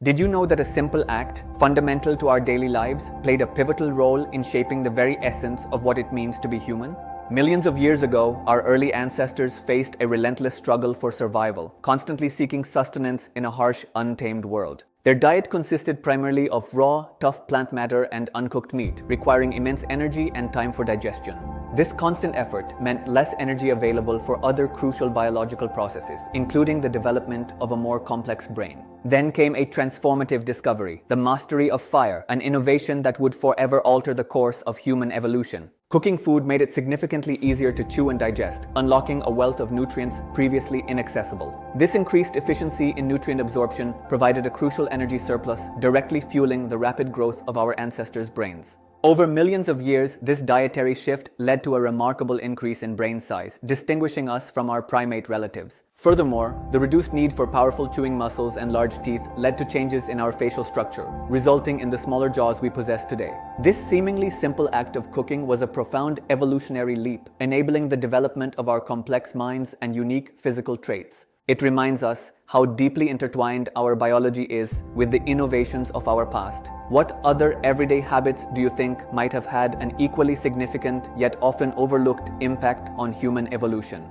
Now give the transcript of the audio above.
Did you know that a simple act, fundamental to our daily lives, played a pivotal role in shaping the very essence of what it means to be human? Millions of years ago, our early ancestors faced a relentless struggle for survival, constantly seeking sustenance in a harsh, untamed world. Their diet consisted primarily of raw, tough plant matter and uncooked meat, requiring immense energy and time for digestion. This constant effort meant less energy available for other crucial biological processes, including the development of a more complex brain. Then came a transformative discovery, the mastery of fire, an innovation that would forever alter the course of human evolution. Cooking food made it significantly easier to chew and digest, unlocking a wealth of nutrients previously inaccessible. This increased efficiency in nutrient absorption provided a crucial energy surplus, directly fueling the rapid growth of our ancestors' brains. Over millions of years, this dietary shift led to a remarkable increase in brain size, distinguishing us from our primate relatives. Furthermore, the reduced need for powerful chewing muscles and large teeth led to changes in our facial structure, resulting in the smaller jaws we possess today. This seemingly simple act of cooking was a profound evolutionary leap, enabling the development of our complex minds and unique physical traits. It reminds us how deeply intertwined our biology is with the innovations of our past. What other everyday habits do you think might have had an equally significant yet often overlooked impact on human evolution?